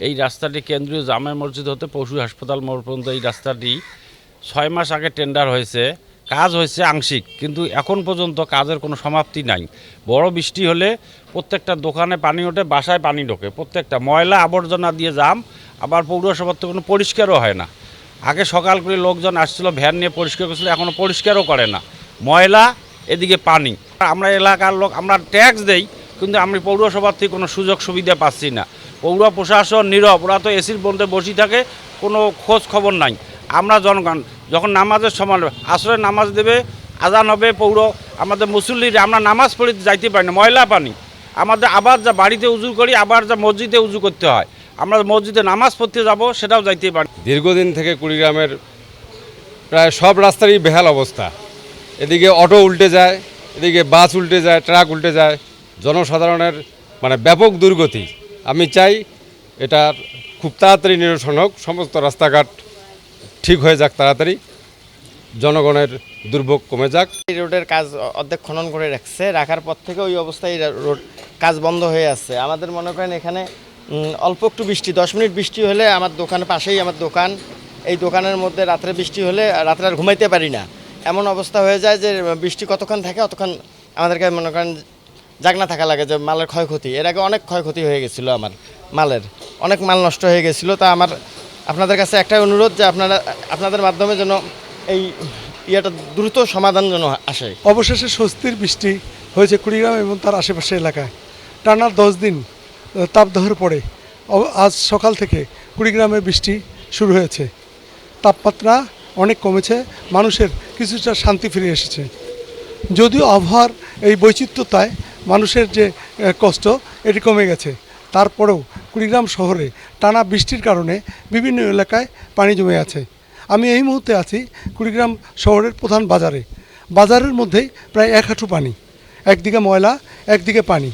এই রাস্তাটি কেন্দ্রীয় জামে মসজিদ হতে পশু হাসপাতাল মোড় পর্যন্ত এই রাস্তাটি ৬ মাস আগে টেন্ডার হয়েছে, কাজ হয়েছে আংশিক, কিন্তু এখন পর্যন্ত কাজের কোনো সমাপ্তি নাই। বড় বৃষ্টি হলে প্রত্যেকটা দোকানে পানি ওঠে, বাসায় পানি ঢোকে, প্রত্যেকটা ময়লা আবর্জনা দিয়ে জাম। আবার পৌরসভার তো কোনো পরিষ্কারও হয় না। আগে সকাল করে লোকজন আসছিল, ভ্যান নিয়ে পরিষ্কার করছিল, এখনও পরিষ্কারও করে না। ময়লা, এদিকে পানি। আমরা এলাকার লোক, আমরা ট্যাক্স দেই, কিন্তু আমি পৌরসভার থেকে কোনো সুযোগ সুবিধা পাচ্ছি না। পৌর প্রশাসন নীরব, ওরা তো এসির বলতে বসে থাকে, কোনো খোঁজ খবর নাই। আমরা জনগণ যখন নামাজের সময় আসরে নামাজ দেবে, আজান হবে, আমাদের মুসল্লিরা আমরা নামাজ পড়ে যাইতে পারি না, ময়লা পানি। আমাদের আবার যা বাড়িতে উজু করি, আবার যা মসজিদে উজু করতে হয়, আমরা মসজিদে নামাজ পড়তে যাব, সেটাও যাইতে পারি। দীর্ঘদিন থেকে কুড়িগ্রামের প্রায় সব রাস্তারই বেহাল অবস্থা। এদিকে অটো উল্টে যায়, এদিকে বাস উল্টে যায়, ট্রাক উল্টে যায়, জনসাধারণের ব্যাপক দুর্গতি। আমি চাই এটার খুব তাড়াতাড়ি নিরসন হোক, সমস্ত রাস্তাঘাট ঠিক হয়ে যাক তাড়াতাড়ি, জনগণের দুর্ভোগ কমে যাক। এই রোডের কাজ অর্ধেক খনন করে রাখার পর থেকে ওই অবস্থায় রোড কাজ বন্ধ হয়ে আছে। আমাদের মনে করেন এখানে অল্প একটু বৃষ্টি, 10 মিনিট বৃষ্টি হলে আমার দোকানের পাশেই আমার দোকান, এই দোকানের মধ্যে রাত্রে বৃষ্টি হলে রাত্রে আর ঘুমাইতে পারি না, এমন অবস্থা হয়ে যায় যে বৃষ্টি কতক্ষণ থাকে অতক্ষণ আমাদেরকে মনে করেন জাগনা থাকা লাগে, যে মালের ক্ষয়ক্ষতি। এর আগে অনেক ক্ষয়ক্ষতি হয়ে গেছিলো, আমার মালের অনেক মাল নষ্ট হয়ে গেছিলো। তা আমার আপনাদের কাছে একটাই অনুরোধ যে আপনাদের মাধ্যমে যেন এই ইয়েটা দ্রুত সমাধান যেন আসে। অবশেষে স্বস্তির বৃষ্টি হয়েছে কুড়িগ্রাম এবং তার আশেপাশের এলাকায়। টানা 10 দিন তাপদাহের পরে আজ সকাল থেকে কুড়িগ্রামে বৃষ্টি শুরু হয়েছে। তাপমাত্রা অনেক কমেছে, মানুষের কিছুটা শান্তি ফিরে এসেছে। যদিও আবহাওয়ার এই বৈচিত্র্যতায় মানুষের যে কষ্ট এটি কমে গেছে, তারপরেও কুড়িগ্রাম শহরে টানা বৃষ্টির কারণে বিভিন্ন এলাকায় পানি জমে আছে। আমি এই মুহূর্তে আছি কুড়িগ্রাম শহরের প্রধান বাজারে। বাজারের মধ্যেই প্রায় 1 হাঁটু পানি, একদিকে ময়লা, একদিকে পানি।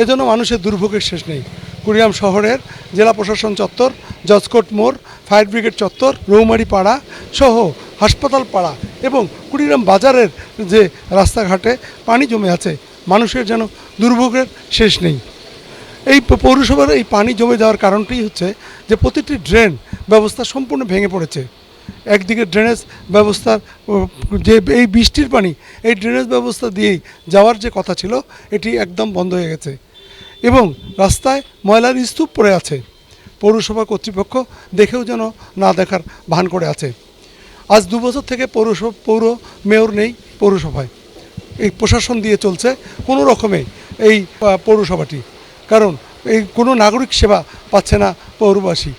এজন্য মানুষের দুর্ভোগের শেষ নেই। কুড়িগ্রাম শহরের জেলা প্রশাসন চত্বর, জজকোট মোড়, ফায়ার ব্রিগেড চত্বর, রৌমারি পাড়া সহ হাসপাতাল পাড়া এবং কুড়িগ্রাম বাজারের যে রাস্তাঘাটে পানি জমে আছে, মানুষের যেন দুর্ভোগের শেষ নেই। এই পৌরসভার এই পানি জমে যাওয়ার কারণটি হচ্ছে যে প্রতিটি ড্রেন ব্যবস্থা সম্পূর্ণ ভেঙে পড়েছে। একদিকে ড্রেনেজ ব্যবস্থার যে এই বৃষ্টির পানি এই ড্রেনেজ ব্যবস্থা দিয়েই যাওয়ার যে কথা ছিল, এটি একদম বন্ধ হয়ে গেছে এবং রাস্তায় ময়লার স্তূপ পড়ে আছে। পৌরসভা কর্তৃপক্ষ দেখেও যেন না দেখার ভান করে আছে। আজ 2 বছর থেকে পৌর মেয়র নেই পৌরসভায়, এই প্রশাসন দিয়ে চলছে কোনো রকমে এই পৌরসভাটি, কারণ এই কোনো নাগরিক সেবা পাচ্ছে না পৌরবাসী।